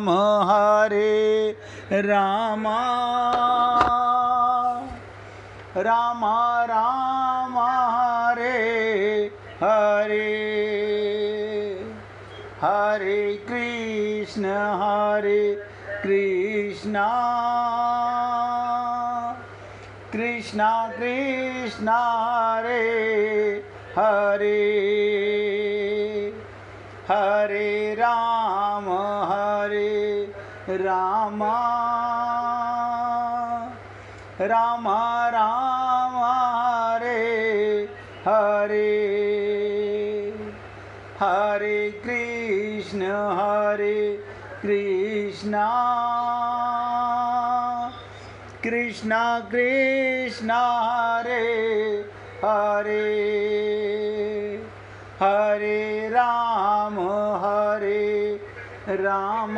राम हरे राम राम राम हरे हरे हरे कृष्ण कृष्ण कृष्ण हरे हरे हरे राम राम राम हरे हरे हरे कृष्ण कृष्ण कृष्ण हरे हरे हरे राम राम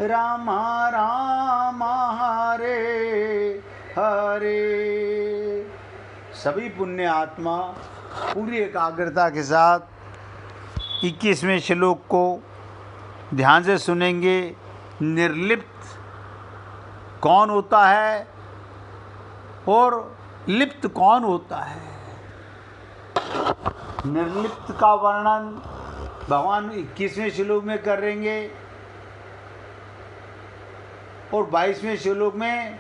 राम राम हरे हरे। सभी पुण्य आत्मा पूरी एकाग्रता के साथ 21वें श्लोक को ध्यान से सुनेंगे। निर्लिप्त कौन होता है और लिप्त कौन होता है? निर्लिप्त का वर्णन भगवान 21वें श्लोक में करेंगे और 22वें श्लोक में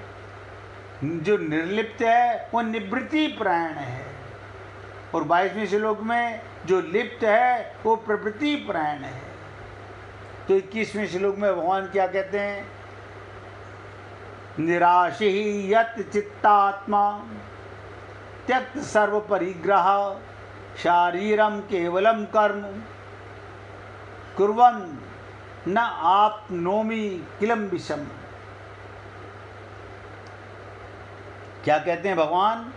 जो निर्लिप्त है वो निवृत्ति परायण है और 22वें श्लोक में जो लिप्त है वो प्रवृत्ति परायण है। तो 21वें श्लोक में भगवान क्या कहते हैं? निराशी यत चित्तात्मा त्यक्त सर्व परिग्रह शारीरम केवलम कर्म कुर्वन् न आपनोमि किलम विषम। क्या कहते हैं भगवान?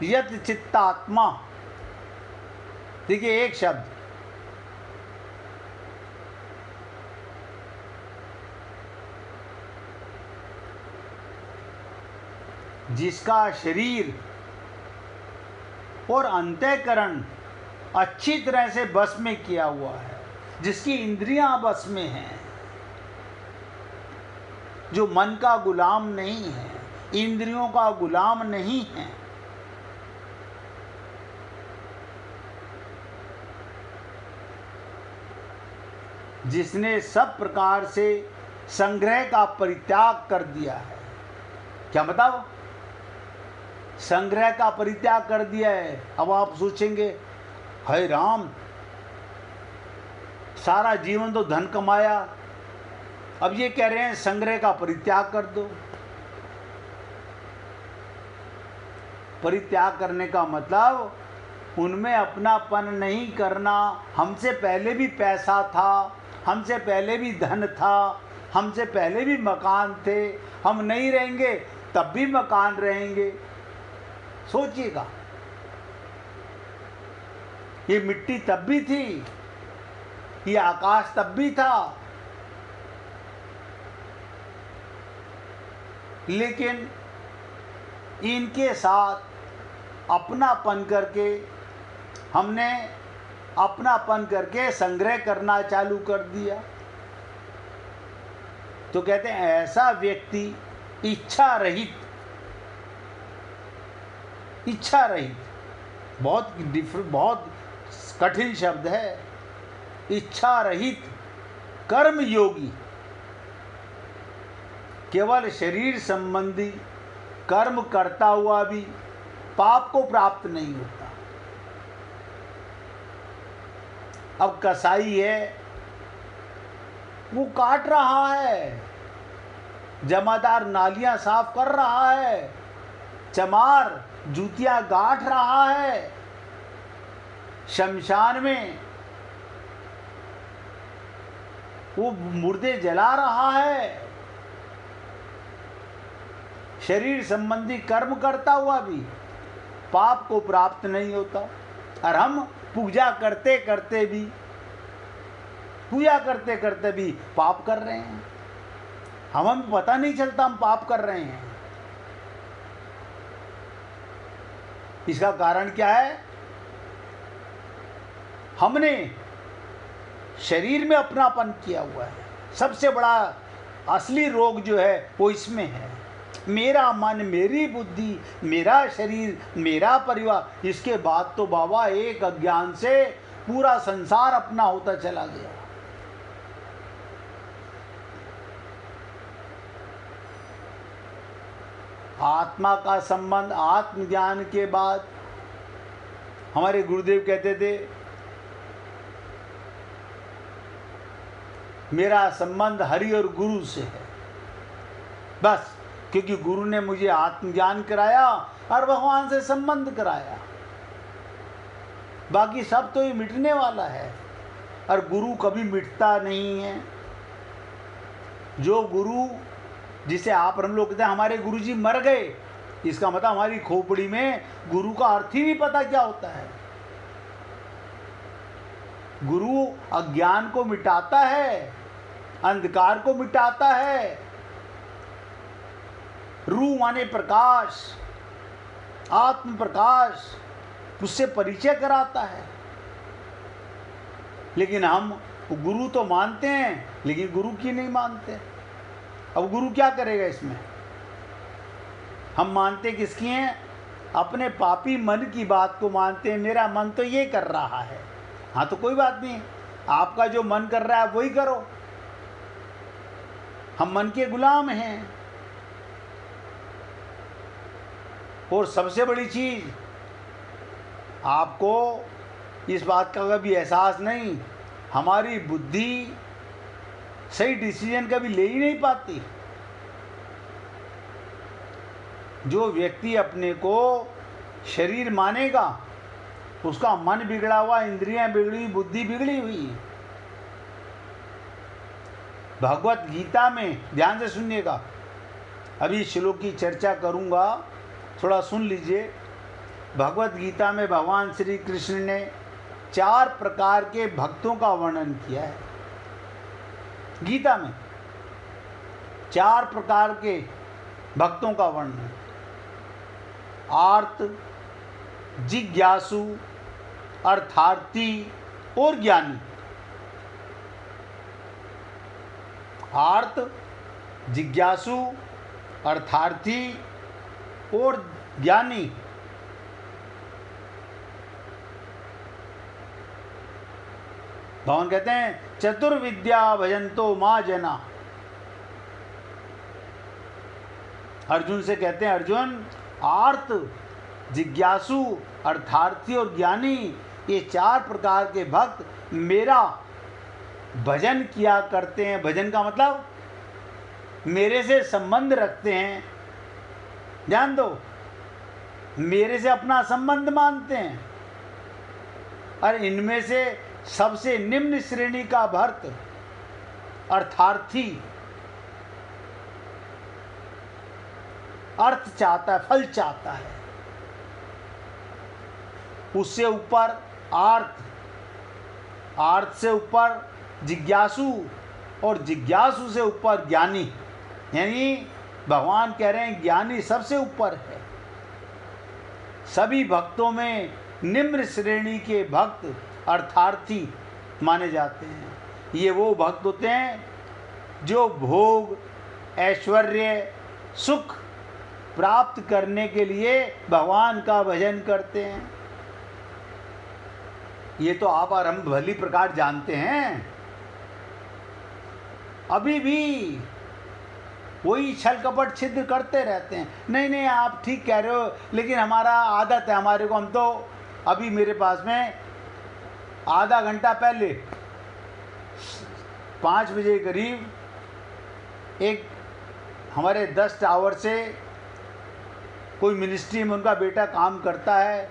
यत चित्तात्मा। देखिए एक शब्द, जिसका शरीर और अंतःकरण अच्छी तरह से बस में किया हुआ है, जिसकी इंद्रियां बस में हैं, जो मन का गुलाम नहीं है, इंद्रियों का गुलाम नहीं है, जिसने सब प्रकार से संग्रह का परित्याग कर दिया है। क्या मतलब? संग्रह का परित्याग कर दिया है। अब आप सोचेंगे, हे राम, सारा जीवन तो धन कमाया, अब ये कह रहे हैं संग्रह का परित्याग कर दो। परित्याग करने का मतलब उनमें अपनापन नहीं करना। हमसे पहले भी पैसा था, हमसे पहले भी धन था, हमसे पहले भी मकान थे, हम नहीं रहेंगे तब भी मकान रहेंगे। सोचिएगा, ये मिट्टी तब भी थी, ये आकाश तब भी था, लेकिन इनके साथ अपनापन करके हमने अपनापन करके संग्रह करना चालू कर दिया। तो कहते हैं ऐसा व्यक्ति इच्छा रहित, बहुत कठिन शब्द है, इच्छा रहित कर्म योगी केवल शरीर संबंधी कर्म करता हुआ भी पाप को प्राप्त नहीं होता। अब कसाई है, वो काट रहा है, जमादार नालियां साफ कर रहा है, चमार जूतियां गांठ रहा है, शमशान में वो मुर्दे जला रहा है, शरीर संबंधी कर्म करता हुआ भी पाप को प्राप्त नहीं होता। और हम पूजा करते करते भी पाप कर रहे हैं, हमें पता नहीं चलता हम पाप कर रहे हैं। इसका कारण क्या है? हमने शरीर में अपनापन किया हुआ है। सबसे बड़ा असली रोग जो है वो इसमें है। मेरा मन, मेरी बुद्धि, मेरा शरीर, मेरा परिवार। इसके बाद तो बाबा एक अज्ञान से पूरा संसार अपना होता चला गया। आत्मा का संबंध आत्मज्ञान के बाद, हमारे गुरुदेव कहते थे, मेरा संबंध हरि और गुरु से है। बस, क्योंकि गुरु ने मुझे आत्मज्ञान कराया और भगवान से संबंध कराया। बाकी सब तो ये मिटने वाला है, और गुरु कभी मिटता नहीं है। जो गुरु, जिसे आप और हम लोग कहते हैं हमारे गुरुजी मर गए, इसका मतलब हमारी खोपड़ी में गुरु का अर्थ ही नहीं पता क्या होता है। गुरु अज्ञान को मिटाता है, अंधकार को मिटाता है। रू माने प्रकाश, आत्म प्रकाश, उससे परिचय कराता है। लेकिन हम गुरु तो मानते हैं, लेकिन गुरु की नहीं मानते। अब गुरु क्या करेगा इसमें? हम मानते किसकी हैं? अपने पापी मन की बात को मानते हैं। मेरा मन तो ये कर रहा है। हाँ, तो कोई बात नहीं, आपका जो मन कर रहा है वही करो। हम मन के गुलाम हैं। और सबसे बड़ी चीज, आपको इस बात का कभी एहसास नहीं, हमारी बुद्धि सही डिसीजन कभी ले ही नहीं पाती। जो व्यक्ति अपने को शरीर मानेगा, उसका मन बिगड़ा हुआ, इंद्रियां बिगड़ी, बुद्धि बिगड़ी हुई। भगवत गीता में ध्यान से सुनिएगा, अभी श्लोक की चर्चा करूंगा, थोड़ा सुन लीजिए। भगवत गीता में भगवान श्री कृष्ण ने 4 प्रकार के भक्तों का वर्णन किया है। गीता में 4 प्रकार के भक्तों का वर्णन। आर्त, जिज्ञासु, अर्थार्थी और ज्ञानी। आर्त, जिज्ञासु, अर्थार्थी और ज्ञानी। भगवान कहते हैं चतुर्विद्या भजंतो मां जना। अर्जुन से कहते हैं, अर्जुन, आर्त, जिज्ञासु, अर्थार्थी और ज्ञानी, ये 4 प्रकार के भक्त मेरा भजन किया करते हैं। भजन का मतलब मेरे से संबंध रखते हैं। ध्यान दो, मेरे से अपना संबंध मानते हैं। और इनमें से सबसे निम्न श्रेणी का भक्त अर्थार्थी, अर्थ चाहता है, फल चाहता है। उससे ऊपर आर्त, आर्त से ऊपर जिज्ञासु, और जिज्ञासु से ऊपर ज्ञानी। यानी भगवान कह रहे हैं ज्ञानी सबसे ऊपर है। सभी भक्तों में निम्न श्रेणी के भक्त अर्थार्थी माने जाते हैं। ये वो भक्त होते हैं जो भोग, ऐश्वर्य, सुख प्राप्त करने के लिए भगवान का भजन करते हैं। ये तो आप और हम भली प्रकार जानते हैं। अभी भी वही छल कपट छिद्र करते रहते हैं। नहीं नहीं, आप ठीक कह रहे हो, लेकिन हमारा आदत है, हमारे को, हम तो अभी मेरे पास में आधा घंटा पहले 5 बजे करीब एक हमारे 10 टावर से कोई मिनिस्ट्री में उनका बेटा काम करता है,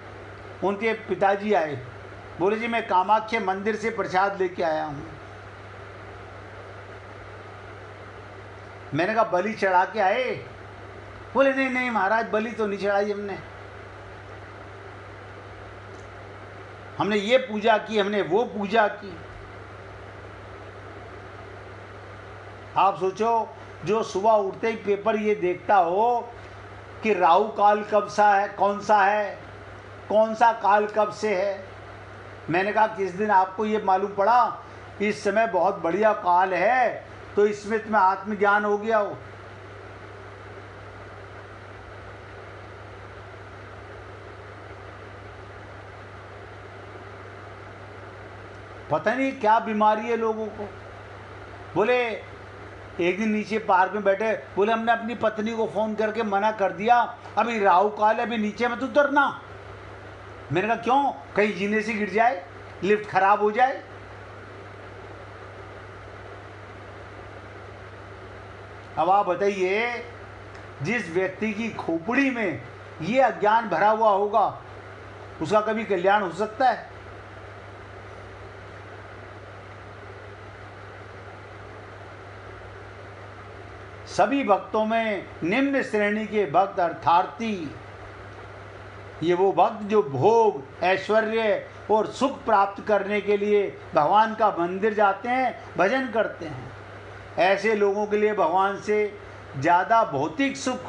उनके पिताजी आए, बोले जी मैं कामाख्या मंदिर से प्रसाद लेके आया हूँ। मैंने कहा बलि चढ़ा के आए? बोले नहीं नहीं महाराज, बलि तो नहीं चढ़ाई हमने ये पूजा की, हमने वो पूजा की। आप सोचो, जो सुबह उठते ही पेपर ये देखता हो कि राहु काल कब सा है, कौन सा काल कब से है। मैंने कहा किस दिन आपको ये मालूम पड़ा इस समय बहुत बढ़िया काल है, तो इसमें तुम्हें आत्मज्ञान हो गया हो। पता नहीं क्या बीमारी है लोगों को। बोले एक दिन नीचे पार्क में बैठे, बोले हमने अपनी पत्नी को फ़ोन करके मना कर दिया, अभी राहु काल है, अभी नीचे मत उतरना। मैंने कहा क्यों? कहीं जीने से गिर जाए, लिफ्ट खराब हो जाए। अब आप बताइए, जिस व्यक्ति की खोपड़ी में ये अज्ञान भरा हुआ होगा, उसका कभी कल्याण हो सकता है? सभी भक्तों में निम्न श्रेणी के भक्त अर्थार्थी, ये वो भक्त जो भोग, ऐश्वर्य और सुख प्राप्त करने के लिए भगवान का मंदिर जाते हैं, भजन करते हैं। ऐसे लोगों के लिए भगवान से ज़्यादा भौतिक सुख,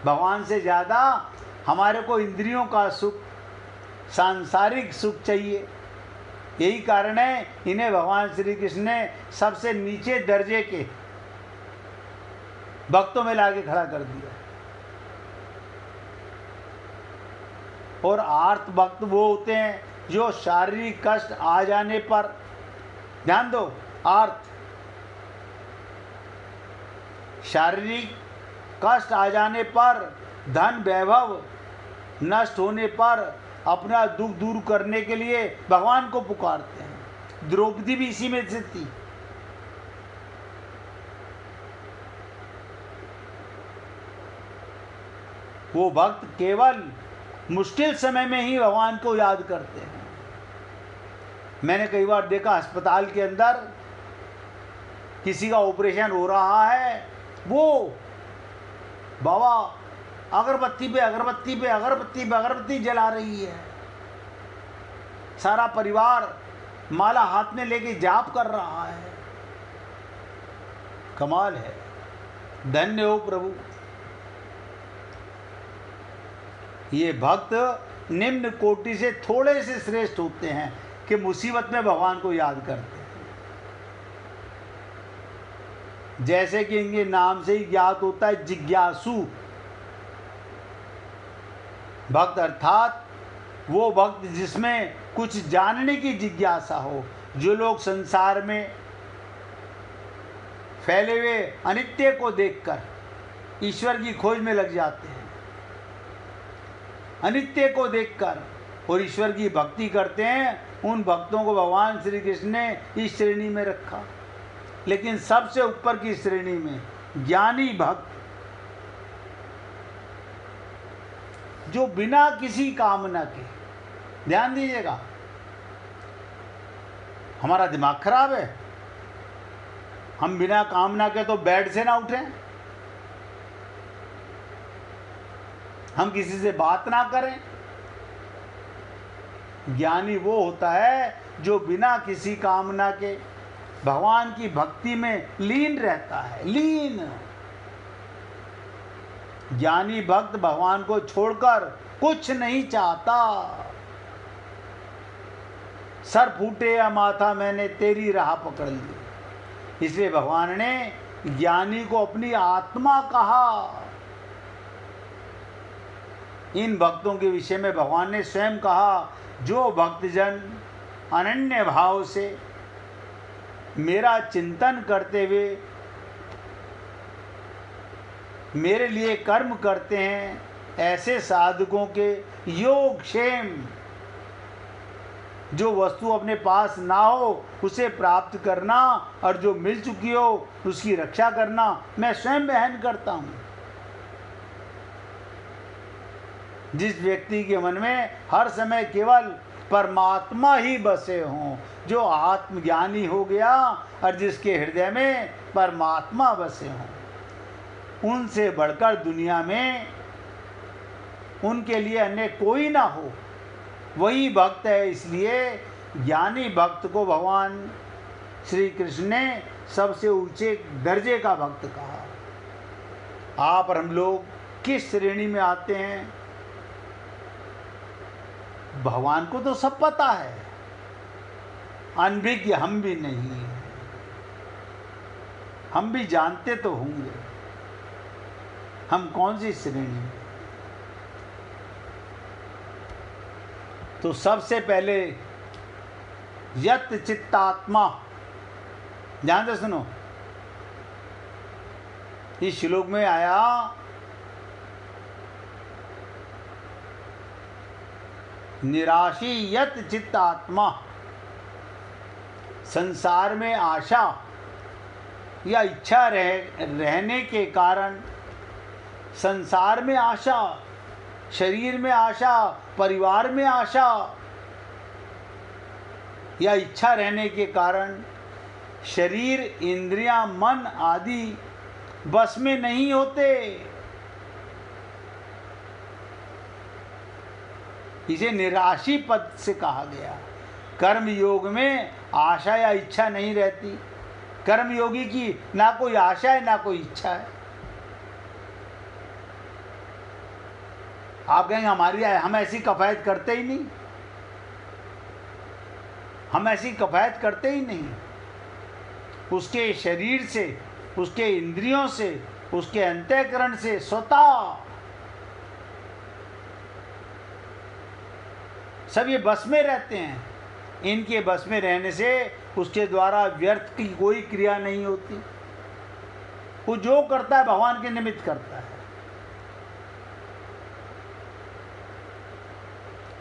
भगवान से ज़्यादा हमारे को इंद्रियों का सुख, सांसारिक सुख चाहिए। यही कारण है इन्हें भगवान श्री कृष्ण ने सबसे नीचे दर्जे के भक्तों में लाके खड़ा कर दिया। और आर्त भक्त वो होते हैं जो शारीरिक कष्ट आ जाने पर, ध्यान दो, आर्त, शारीरिक कष्ट आ जाने पर, धन वैभव नष्ट होने पर अपना दुख दूर करने के लिए भगवान को पुकारते हैं। द्रौपदी भी इसी में से थी। वो भक्त केवल मुश्किल समय में ही भगवान को याद करते हैं। मैंने कई बार देखा, अस्पताल के अंदर किसी का ऑपरेशन हो रहा है, वो बाबा अगरबत्ती पे अगरबत्ती पे अगरबत्ती पे अगरबत्ती जला रही है, सारा परिवार माला हाथ में लेके जाप कर रहा है। कमाल है, धन्य हो प्रभु। ये भक्त निम्न कोटि से थोड़े से श्रेष्ठ होते हैं कि मुसीबत में भगवान को याद करते हैं। जैसे कि इनके नाम से ही ज्ञात होता है, जिज्ञासु भक्त, अर्थात वो भक्त जिसमें कुछ जानने की जिज्ञासा हो। जो लोग संसार में फैले हुए अनित्य को देखकर ईश्वर की खोज में लग जाते हैं, अनित्य को देखकर और ईश्वर की भक्ति करते हैं, उन भक्तों को भगवान श्री कृष्ण ने इस श्रेणी में रखा। लेकिन सबसे ऊपर की श्रेणी में ज्ञानी भक्त, जो बिना किसी कामना के, ध्यान दीजिएगा, हमारा दिमाग खराब है, हम बिना कामना के तो बेड से ना उठें, हम किसी से बात ना करें। ज्ञानी वो होता है जो बिना किसी कामना के भगवान की भक्ति में लीन रहता है, लीन। ज्ञानी भक्त भगवान को छोड़कर कुछ नहीं चाहता। सर फूटे या माथा, मैंने तेरी राह पकड़ ली। इसलिए भगवान ने ज्ञानी को अपनी आत्मा कहा। इन भक्तों के विषय में भगवान ने स्वयं कहा, जो भक्तजन अनन्य भाव से मेरा चिंतन करते हुए मेरे लिए कर्म करते हैं, ऐसे साधकों के योग क्षेम, जो वस्तु अपने पास ना हो उसे प्राप्त करना और जो मिल चुकी हो उसकी रक्षा करना मैं स्वयं वहन करता हूँ। जिस व्यक्ति के मन में हर समय केवल परमात्मा ही बसे हों, जो आत्मज्ञानी हो गया और जिसके हृदय में परमात्मा बसे हों, उनसे बढ़कर दुनिया में उनके लिए अन्य कोई ना हो, वही भक्त है। इसलिए ज्ञानी भक्त को भगवान श्री कृष्ण ने सबसे ऊंचे दर्जे का भक्त कहा। आप और हम लोग किस श्रेणी में आते हैं, भगवान को तो सब पता है। अनभिज्ञ हम भी नहीं हैं। हम भी जानते तो होंगे हम कौन सी श्रेणी में। तो सबसे पहले यत चित्तात्मा, ध्यान से सुनो, इस श्लोक में आया निराशी यत चित्तात्मा, संसार में आशा या इच्छा रहने के कारण, संसार में आशा, शरीर में आशा, परिवार में आशा या इच्छा रहने के कारण शरीर, इंद्रियां, मन आदि बस में नहीं होते। इसे निराशी पद से कहा गया। कर्म योग में आशा या इच्छा नहीं रहती। कर्म योगी की ना कोई आशा है ना कोई इच्छा है। आप कहेंगे हमारी हम ऐसी कफायत करते ही नहीं, हम ऐसी कफायत करते ही नहीं। उसके शरीर से, उसके इंद्रियों से, उसके अंतःकरण से स्वतः सब ये बस में रहते हैं। इनके बस में रहने से उसके द्वारा व्यर्थ की कोई क्रिया नहीं होती। वो जो करता है भगवान के निमित्त करता है।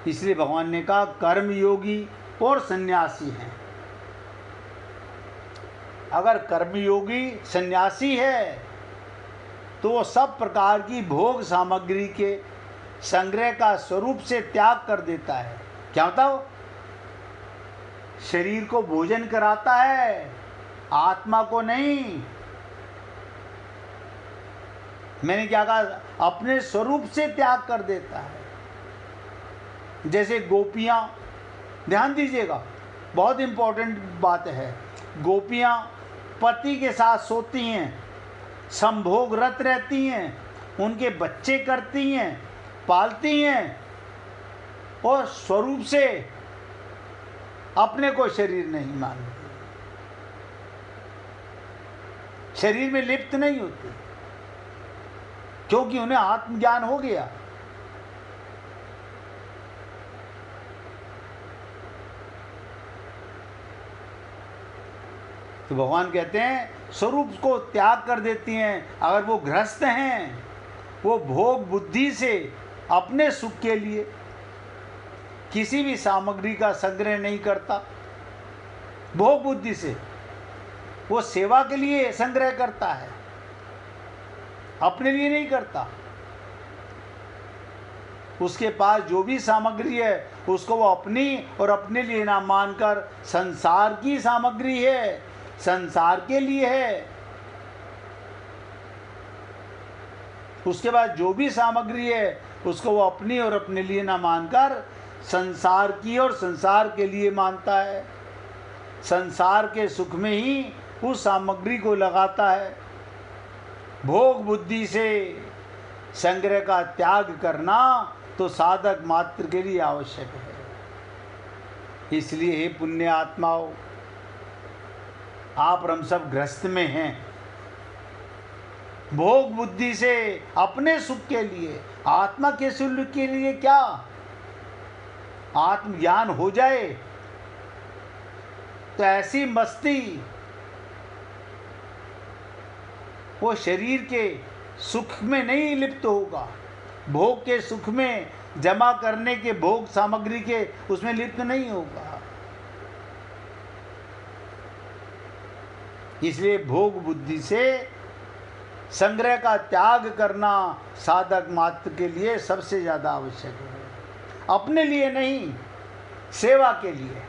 इसलिए भगवान ने कहा कर्म योगी और सन्यासी हैं। अगर कर्मयोगी सन्यासी है तो वो सब प्रकार की भोग सामग्री के संग्रह का स्वरूप से त्याग कर देता है। क्या बताओ? शरीर को भोजन कराता है, आत्मा को नहीं। मैंने क्या कहा? अपने स्वरूप से त्याग कर देता है। जैसे गोपियां, ध्यान दीजिएगा, बहुत इंपॉर्टेंट बात है। गोपियां पति के साथ सोती हैं, संभोग रत रहती हैं, उनके बच्चे करती हैं, पालती हैं और स्वरूप से अपने को शरीर नहीं मानती, शरीर में लिप्त नहीं होती, क्योंकि उन्हें आत्मज्ञान हो गया। तो भगवान कहते हैं स्वरूप को त्याग कर देती हैं। अगर वो गृहस्थ हैं, वो भोग बुद्धि से अपने सुख के लिए किसी भी सामग्री का संग्रह नहीं करता। भोग बुद्धि से वो सेवा के लिए संग्रह करता है, अपने लिए नहीं करता। उसके पास जो भी सामग्री है उसको वो अपनी और अपने लिए ना मानकर संसार की सामग्री है, संसार के लिए है। उसके बाद जो भी सामग्री है उसको वो अपनी और अपने लिए ना मानकर संसार की और संसार के लिए मानता है। संसार के सुख में ही उस सामग्री को लगाता है। भोग बुद्धि से संग्रह का त्याग करना तो साधक मात्र के लिए आवश्यक है। इसलिए हे पुण्य आत्माओं, आप और हम सब ग्रस्त में हैं। भोग बुद्धि से अपने सुख के लिए, आत्मा के सुख के लिए क्या? आत्मज्ञान हो जाए तो ऐसी मस्ती वो शरीर के सुख में नहीं लिप्त होगा, भोग के सुख में जमा करने के भोग सामग्री के उसमें लिप्त नहीं होगा। इसलिए भोग बुद्धि से संग्रह का त्याग करना साधक मात्र के लिए सबसे ज़्यादा आवश्यक है। अपने लिए नहीं, सेवा के लिए।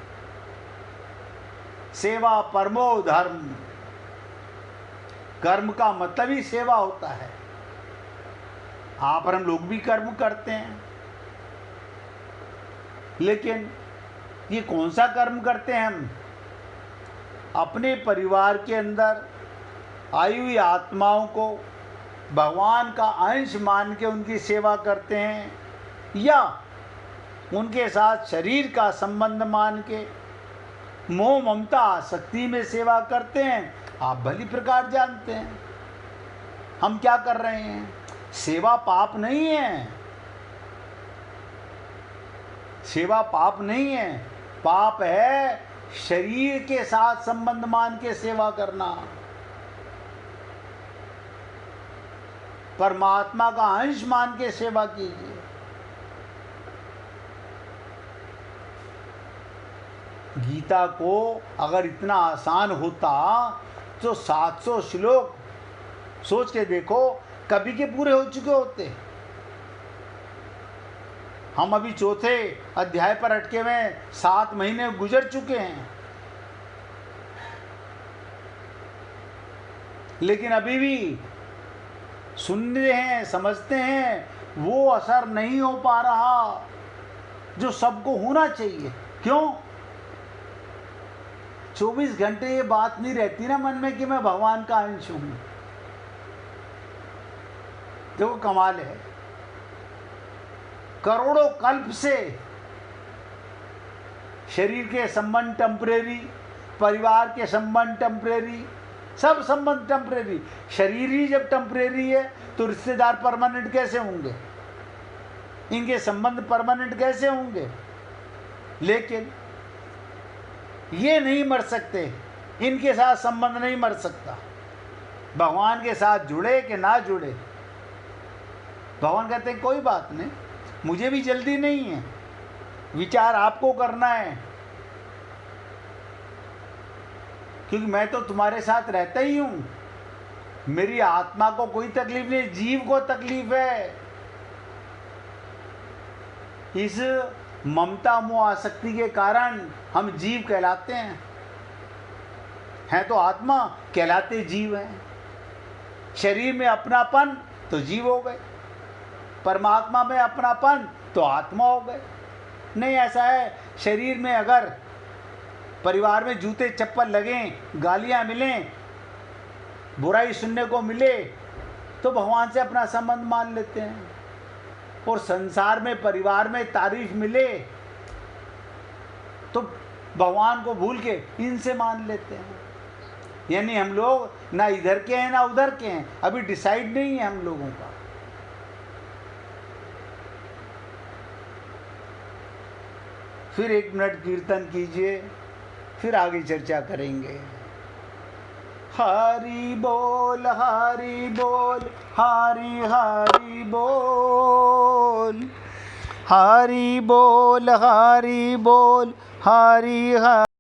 सेवा परमो धर्म, कर्म का मतलब ही सेवा होता है। आप और हम लोग भी कर्म करते हैं, लेकिन ये कौन सा कर्म करते हैं हम? अपने परिवार के अंदर आई हुई आत्माओं को भगवान का अंश मान के उनकी सेवा करते हैं, या उनके साथ शरीर का संबंध मान के मोह ममता आसक्ति में सेवा करते हैं, आप भली प्रकार जानते हैं हम क्या कर रहे हैं। सेवा पाप नहीं है, सेवा पाप नहीं है, पाप है शरीर के साथ संबंध मान के सेवा करना। परमात्मा का अंश मान के सेवा कीजिए। गीता को अगर इतना आसान होता तो 700 श्लोक सोच के देखो कभी के पूरे हो चुके होते। हम अभी चौथे अध्याय पर अटके हुए, 7 महीने गुजर चुके हैं, लेकिन अभी भी सुनते हैं, समझते हैं, वो असर नहीं हो पा रहा जो सबको होना चाहिए। क्यों? 24 घंटे ये बात नहीं रहती ना मन में कि मैं भगवान का अंश हूं। देखो कमाल है, करोड़ों कल्प से शरीर के संबंध टेम्परेरी, परिवार के संबंध टेम्परेरी, सब संबंध टेम्परेरी। शरीर ही जब टेम्परेरी है तो रिश्तेदार परमानेंट कैसे होंगे, इनके संबंध परमानेंट कैसे होंगे। लेकिन ये नहीं मर सकते, इनके साथ संबंध नहीं मर सकता। भगवान के साथ जुड़े कि ना जुड़े, भगवान कहते हैं कोई बात नहीं, मुझे भी जल्दी नहीं है, विचार आपको करना है, क्योंकि मैं तो तुम्हारे साथ रहता ही हूं। मेरी आत्मा को कोई तकलीफ नहीं, जीव को तकलीफ है। इस ममता मोह आसक्ति के कारण हम जीव कहलाते हैं तो आत्मा, कहलाते जीव हैं। शरीर में अपनापन तो जीव हो गए, परमात्मा में अपनापन तो आत्मा हो गए। नहीं, ऐसा है, शरीर में अगर परिवार में जूते चप्पल लगें, गालियां मिलें, बुराई सुनने को मिले तो भगवान से अपना संबंध मान लेते हैं, और संसार में परिवार में तारीफ मिले तो भगवान को भूल के इनसे मान लेते हैं। यानी हम लोग ना इधर के हैं ना उधर के हैं, अभी डिसाइड नहीं है हम लोगों का। फिर 1 मिनट कीर्तन कीजिए, फिर आगे चर्चा करेंगे। हरि बोल हरि बोल, हरि हरि बोल, हरि बोल हरि बोल, हरि हरि।